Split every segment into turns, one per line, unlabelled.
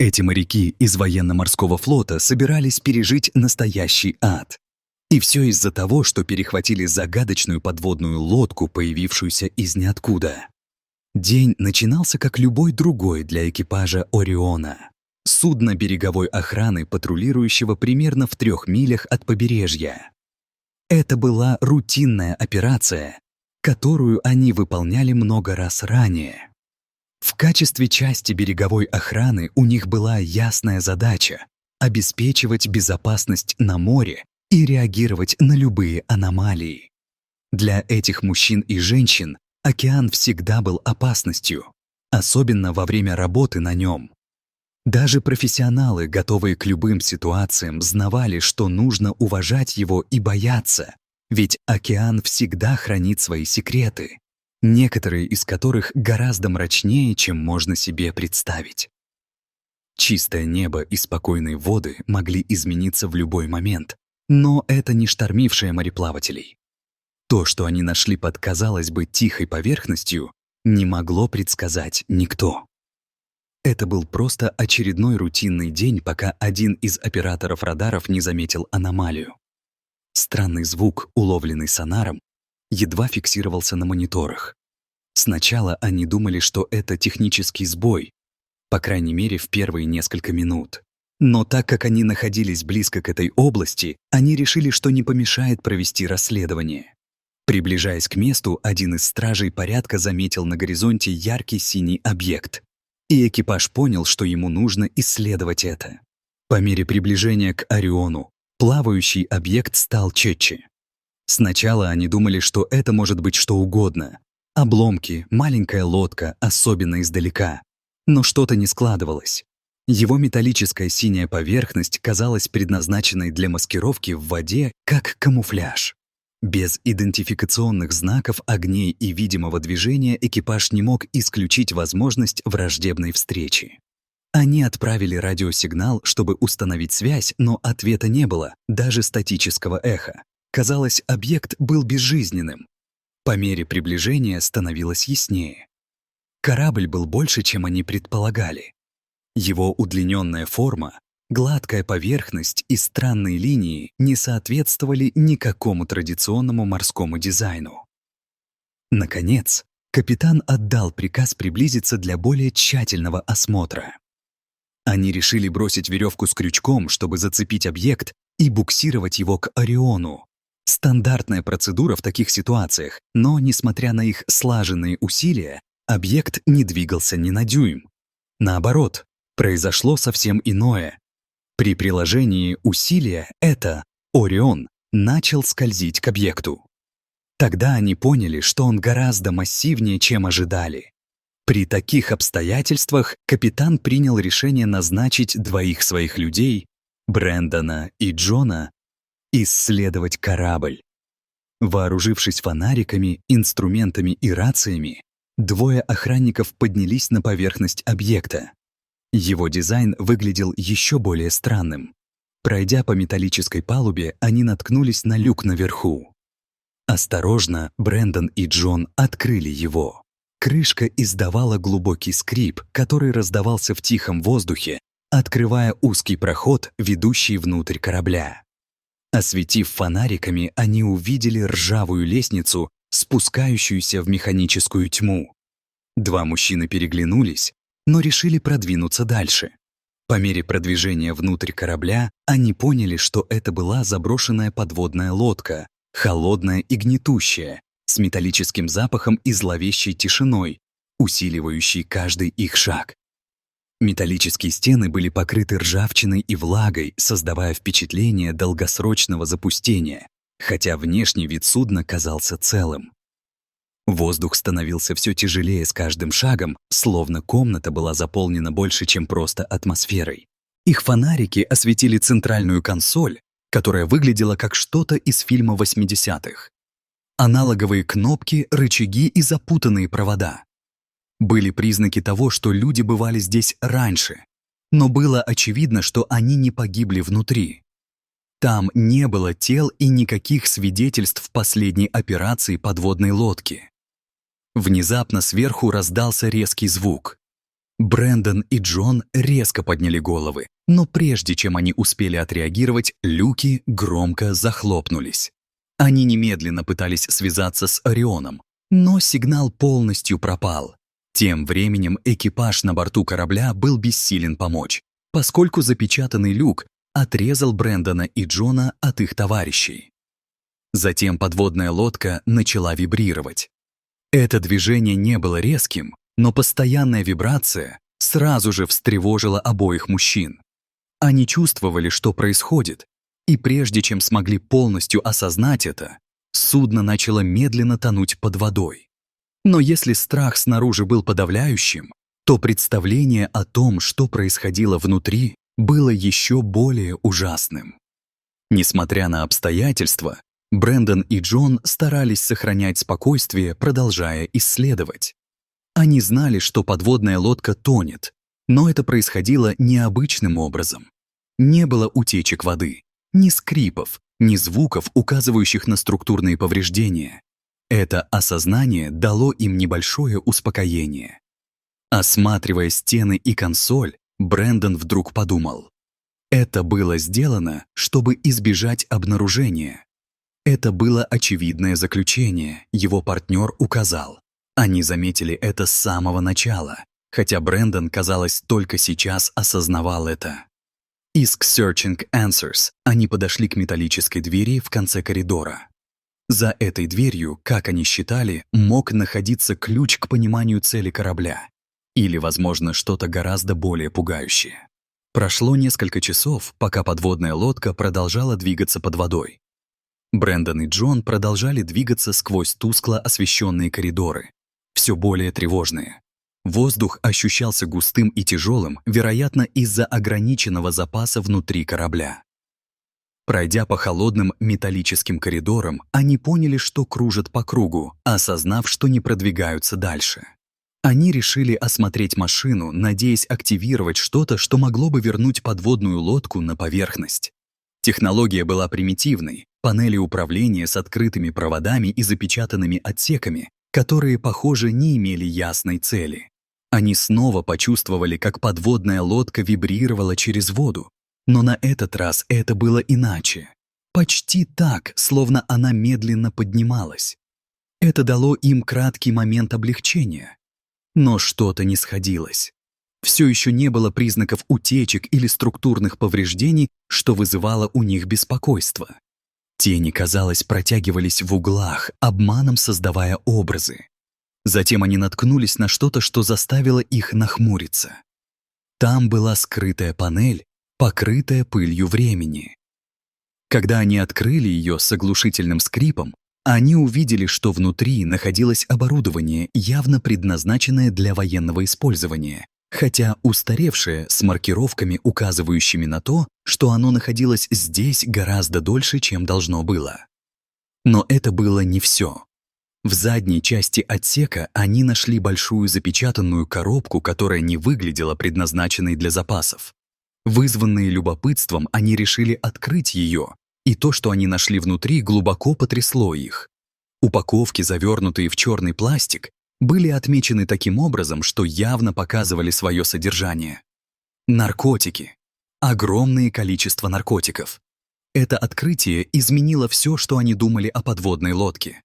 Эти моряки из военно-морского флота собирались пережить настоящий ад. И все из-за того, что перехватили загадочную подводную лодку, появившуюся из ниоткуда. День начинался как любой другой для экипажа «Ориона». Судно береговой охраны, патрулирующего примерно в 3 милях от побережья. Это была рутинная операция, которую они выполняли много раз ранее. В качестве части береговой охраны у них была ясная задача — обеспечивать безопасность на море и реагировать на любые аномалии. Для этих мужчин и женщин океан всегда был опасностью, особенно во время работы на нем. Даже профессионалы, готовые к любым ситуациям, знавали, что нужно уважать его и бояться, ведь океан всегда хранит свои секреты, некоторые из которых гораздо мрачнее, чем можно себе представить. Чистое небо и спокойные воды могли измениться в любой момент, но это не штормившее мореплавателей. То, что они нашли под, казалось бы, тихой поверхностью, не могло предсказать никто. Это был просто очередной рутинный день, пока один из операторов радаров не заметил аномалию. Странный звук, уловленный сонаром, едва фиксировался на мониторах. Сначала они думали, что это технический сбой, по крайней мере, в первые несколько минут. Но так как они находились близко к этой области, они решили, что не помешает провести расследование. Приближаясь к месту, один из стражей порядка заметил на горизонте яркий синий объект. И экипаж понял, что ему нужно исследовать это. По мере приближения к Ориону, плавающий объект стал четче. Сначала они думали, что это может быть что угодно. Обломки, маленькая лодка, особенно издалека. Но что-то не складывалось. Его металлическая синяя поверхность казалась предназначенной для маскировки в воде, как камуфляж. Без идентификационных знаков, огней и видимого движения экипаж не мог исключить возможность враждебной встречи. Они отправили радиосигнал, чтобы установить связь, но ответа не было, даже статического эха. Казалось, объект был безжизненным. По мере приближения становилось яснее. Корабль был больше, чем они предполагали. Его удлиненная форма, гладкая поверхность и странные линии не соответствовали никакому традиционному морскому дизайну. Наконец, капитан отдал приказ приблизиться для более тщательного осмотра. Они решили бросить веревку с крючком, чтобы зацепить объект и буксировать его к Ориону. Стандартная процедура в таких ситуациях, но, несмотря на их слаженные усилия, объект не двигался ни на дюйм. Наоборот, произошло совсем иное. При приложении усилия Орион начал скользить к объекту. Тогда они поняли, что он гораздо массивнее, чем ожидали. При таких обстоятельствах капитан принял решение назначить 2 своих людей, Брэндона и Джона, исследовать корабль. Вооружившись фонариками, инструментами и рациями, 2 охранников поднялись на поверхность объекта. Его дизайн выглядел еще более странным. Пройдя по металлической палубе, они наткнулись на люк наверху. Осторожно, Брэндон и Джон открыли его. Крышка издавала глубокий скрип, который раздавался в тихом воздухе, открывая узкий проход, ведущий внутрь корабля. Осветив фонариками, они увидели ржавую лестницу, спускающуюся в механическую тьму. 2 мужчины переглянулись, но решили продвинуться дальше. По мере продвижения внутрь корабля они поняли, что это была заброшенная подводная лодка, холодная и гнетущая, с металлическим запахом и зловещей тишиной, усиливающей каждый их шаг. Металлические стены были покрыты ржавчиной и влагой, создавая впечатление долгосрочного запустения, хотя внешний вид судна казался целым. Воздух становился все тяжелее с каждым шагом, словно комната была заполнена больше, чем просто атмосферой. Их фонарики осветили центральную консоль, которая выглядела как что-то из фильма 80-х. Аналоговые кнопки, рычаги и запутанные провода. Были признаки того, что люди бывали здесь раньше, но было очевидно, что они не погибли внутри. Там не было тел и никаких свидетельств последней операции подводной лодки. Внезапно сверху раздался резкий звук. Брэндон и Джон резко подняли головы, но прежде чем они успели отреагировать, люки громко захлопнулись. Они немедленно пытались связаться с Орионом, но сигнал полностью пропал. Тем временем экипаж на борту корабля был бессилен помочь, поскольку запечатанный люк отрезал Брэндона и Джона от их товарищей. Затем подводная лодка начала вибрировать. Это движение не было резким, но постоянная вибрация сразу же встревожила обоих мужчин. Они чувствовали, что происходит, и прежде чем смогли полностью осознать это, судно начало медленно тонуть под водой. Но если страх снаружи был подавляющим, то представление о том, что происходило внутри, было еще более ужасным. Несмотря на обстоятельства, Брэндон и Джон старались сохранять спокойствие, продолжая исследовать. Они знали, что подводная лодка тонет, но это происходило необычным образом. Не было утечек воды, ни скрипов, ни звуков, указывающих на структурные повреждения. Это осознание дало им небольшое успокоение. Осматривая стены и консоль, Брэндон вдруг подумал: это было сделано, чтобы избежать обнаружения. Это было очевидное заключение, его партнер указал. Они заметили это с самого начала, хотя Брэндон, казалось, только сейчас осознавал это. Из Searching Answers они подошли к металлической двери в конце коридора. За этой дверью, как они считали, мог находиться ключ к пониманию цели корабля. Или, возможно, что-то гораздо более пугающее. Прошло несколько часов, пока подводная лодка продолжала двигаться под водой. Брэндон и Джон продолжали двигаться сквозь тускло освещенные коридоры, все более тревожные. Воздух ощущался густым и тяжелым, вероятно, из-за ограниченного запаса внутри корабля. Пройдя по холодным металлическим коридорам, они поняли, что кружат по кругу, осознав, что не продвигаются дальше. Они решили осмотреть машину, надеясь активировать что-то, что могло бы вернуть подводную лодку на поверхность. Технология была примитивной, панели управления с открытыми проводами и запечатанными отсеками, которые, похоже, не имели ясной цели. Они снова почувствовали, как подводная лодка вибрировала через воду, но на этот раз это было иначе. Почти так, словно она медленно поднималась. Это дало им краткий момент облегчения. Но что-то не сходилось. Все еще не было признаков утечек или структурных повреждений, что вызывало у них беспокойство. Тени, казалось, протягивались в углах, обманом создавая образы. Затем они наткнулись на что-то, что заставило их нахмуриться. Там была скрытая панель, покрытая пылью времени. Когда они открыли ее с оглушительным скрипом, они увидели, что внутри находилось оборудование, явно предназначенное для военного использования, хотя устаревшее, с маркировками, указывающими на то, что оно находилось здесь гораздо дольше, чем должно было. Но это было не все. В задней части отсека они нашли большую запечатанную коробку, которая не выглядела предназначенной для запасов. Вызванные любопытством, они решили открыть ее, и то, что они нашли внутри, глубоко потрясло их. Упаковки, завернутые в черный пластик, были отмечены таким образом, что явно показывали свое содержание. Наркотики. Огромное количество наркотиков. Это открытие изменило все, что они думали о подводной лодке.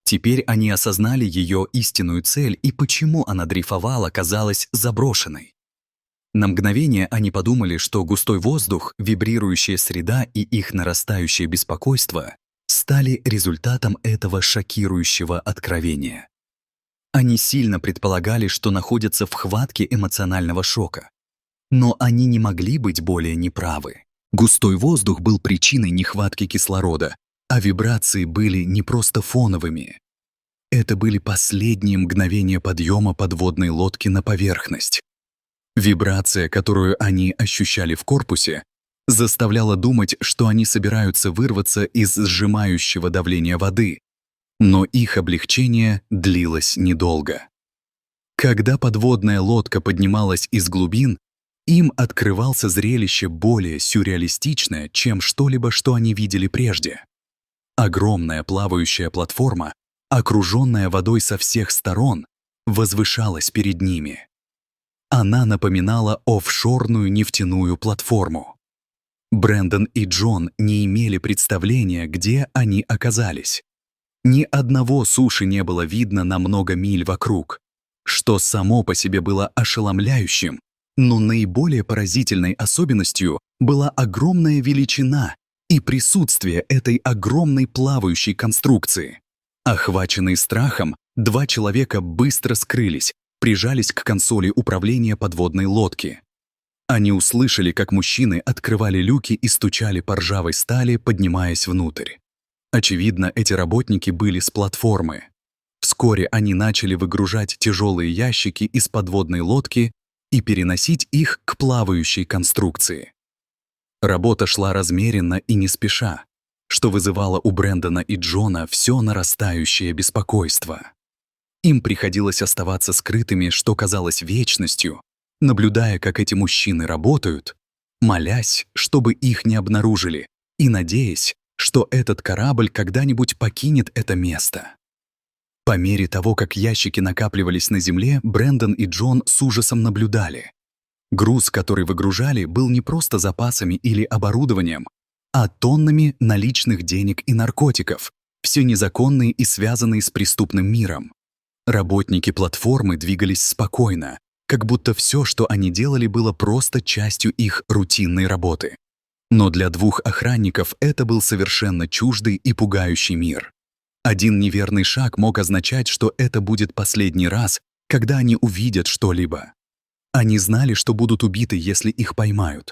Теперь они осознали ее истинную цель и почему она дрейфовала, казалась заброшенной. На мгновение они подумали, что густой воздух, вибрирующая среда и их нарастающее беспокойство стали результатом этого шокирующего откровения. Они сильно предполагали, что находятся в хватке эмоционального шока. Но они не могли быть более неправы. Густой воздух был причиной нехватки кислорода, а вибрации были не просто фоновыми. Это были последние мгновения подъема подводной лодки на поверхность. Вибрация, которую они ощущали в корпусе, заставляла думать, что они собираются вырваться из сжимающего давления воды, но их облегчение длилось недолго. Когда подводная лодка поднималась из глубин, им открывался зрелище более сюрреалистичное, чем что-либо, что они видели прежде. Огромная плавающая платформа, окруженная водой со всех сторон, возвышалась перед ними. Она напоминала офшорную нефтяную платформу. Брэндон и Джон не имели представления, где они оказались. Ни одного суши не было видно на много миль вокруг, что само по себе было ошеломляющим, но наиболее поразительной особенностью была огромная величина и присутствие этой огромной плавающей конструкции. Охваченные страхом, два человека быстро скрылись, прижались к консоли управления подводной лодки. Они услышали, как мужчины открывали люки и стучали по ржавой стали, поднимаясь внутрь. Очевидно, эти работники были с платформы. Вскоре они начали выгружать тяжелые ящики из подводной лодки и переносить их к плавающей конструкции. Работа шла размеренно и не спеша, что вызывало у Брэндона и Джона все нарастающее беспокойство. Им приходилось оставаться скрытыми, что казалось вечностью, наблюдая, как эти мужчины работают, молясь, чтобы их не обнаружили, и надеясь, что этот корабль когда-нибудь покинет это место. По мере того, как ящики накапливались на земле, Брэндон и Джон с ужасом наблюдали. Груз, который выгружали, был не просто запасами или оборудованием, а тоннами наличных денег и наркотиков, все незаконные и связанные с преступным миром. Работники платформы двигались спокойно, как будто все, что они делали, было просто частью их рутинной работы. Но для двух охранников это был совершенно чуждый и пугающий мир. Один неверный шаг мог означать, что это будет последний раз, когда они увидят что-либо. Они знали, что будут убиты, если их поймают.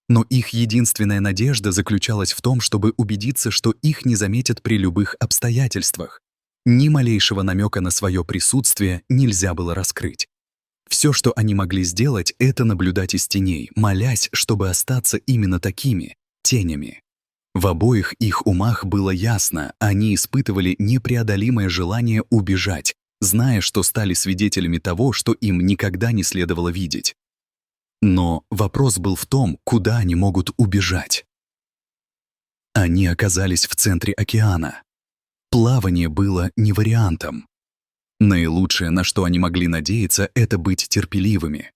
Но их единственная надежда заключалась в том, чтобы убедиться, что их не заметят при любых обстоятельствах. Ни малейшего намека на свое присутствие нельзя было раскрыть. Все, что они могли сделать, это наблюдать из теней, молясь, чтобы остаться именно такими, тенями. В обоих их умах было ясно, они испытывали непреодолимое желание убежать, зная, что стали свидетелями того, что им никогда не следовало видеть. Но вопрос был в том, куда они могут убежать. Они оказались в центре океана. Плавание было не вариантом. Наилучшее, на что они могли надеяться, это быть терпеливыми.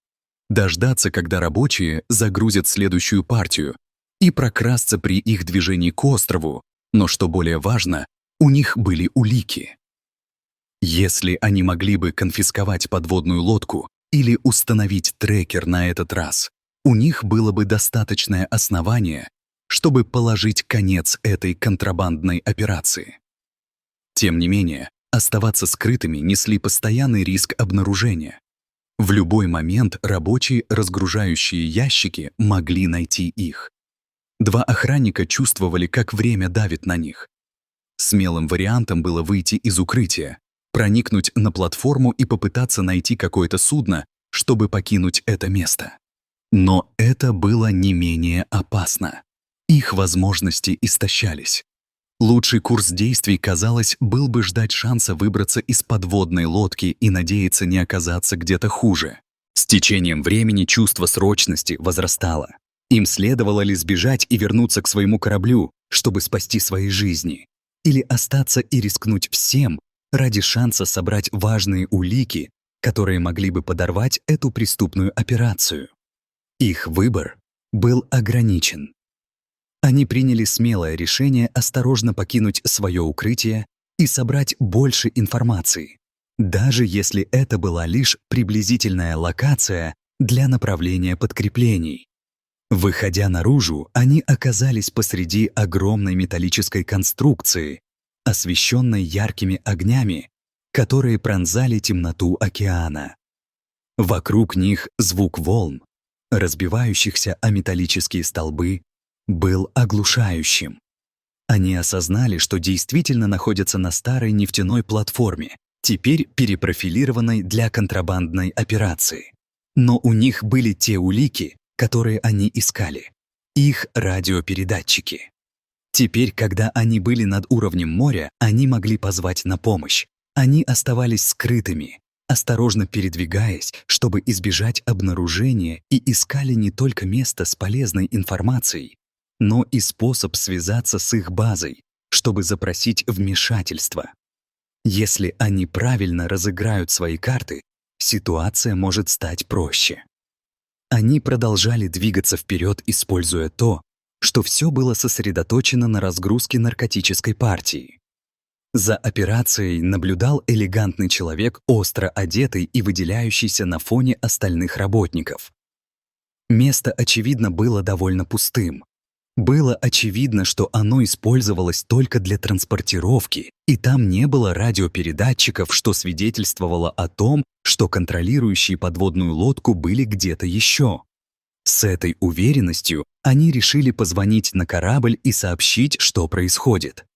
Дождаться, когда рабочие загрузят следующую партию, и прокрасться при их движении к острову, но, что более важно, у них были улики. Если они могли бы конфисковать подводную лодку или установить трекер на этот раз, у них было бы достаточное основание, чтобы положить конец этой контрабандной операции. Тем не менее, оставаться скрытыми несли постоянный риск обнаружения. В любой момент рабочие, разгружающие ящики, могли найти их. Два охранника чувствовали, как время давит на них. Смелым вариантом было выйти из укрытия, проникнуть на платформу и попытаться найти какое-то судно, чтобы покинуть это место. Но это было не менее опасно. Их возможности истощались. Лучший курс действий, казалось, был бы ждать шанса выбраться из подводной лодки и надеяться не оказаться где-то хуже. С течением времени чувство срочности возрастало. Им следовало ли сбежать и вернуться к своему кораблю, чтобы спасти свои жизни, или остаться и рискнуть всем ради шанса собрать важные улики, которые могли бы подорвать эту преступную операцию. Их выбор был ограничен. Они приняли смелое решение осторожно покинуть свое укрытие и собрать больше информации, даже если это была лишь приблизительная локация для направления подкреплений. Выходя наружу, они оказались посреди огромной металлической конструкции, освещенной яркими огнями, которые пронзали темноту океана. Вокруг них звук волн, разбивающихся о металлические столбы, был оглушающим. Они осознали, что действительно находятся на старой нефтяной платформе, теперь перепрофилированной для контрабандной операции. Но у них были те улики, которые они искали. Их радиопередатчики. Теперь, когда они были над уровнем моря, они могли позвать на помощь. Они оставались скрытыми, осторожно передвигаясь, чтобы избежать обнаружения, и искали не только место с полезной информацией, но и способ связаться с их базой, чтобы запросить вмешательство. Если они правильно разыграют свои карты, ситуация может стать проще. Они продолжали двигаться вперед, используя то, что все было сосредоточено на разгрузке наркотической партии. За операцией наблюдал элегантный человек, остро одетый и выделяющийся на фоне остальных работников. Место, очевидно, было довольно пустым. Было очевидно, что оно использовалось только для транспортировки, и там не было радиопередатчиков, что свидетельствовало о том, что контролирующие подводную лодку были где-то еще. С этой уверенностью они решили позвонить на корабль и сообщить, что происходит.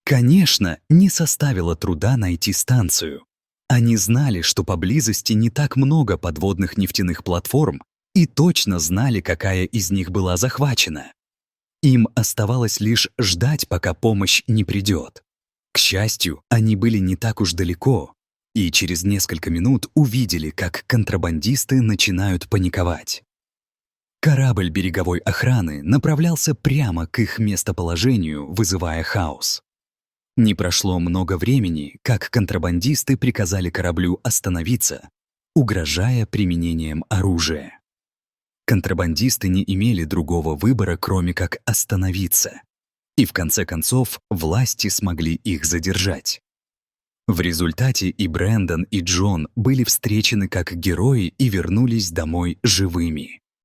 Конечно, не составило труда найти станцию. Они знали, что поблизости не так много подводных нефтяных платформ, и точно знали, какая из них была захвачена. Им оставалось лишь ждать, пока помощь не придет. К счастью, они были не так уж далеко, и через несколько минут увидели, как контрабандисты начинают паниковать. Корабль береговой охраны направлялся прямо к их местоположению, вызывая хаос. Не прошло много времени, как контрабандисты приказали кораблю остановиться, угрожая применением оружия. Контрабандисты не имели другого выбора, кроме как остановиться. И в конце концов власти смогли их задержать. В результате и Брэндон, и Джон были встречены как герои и вернулись домой живыми.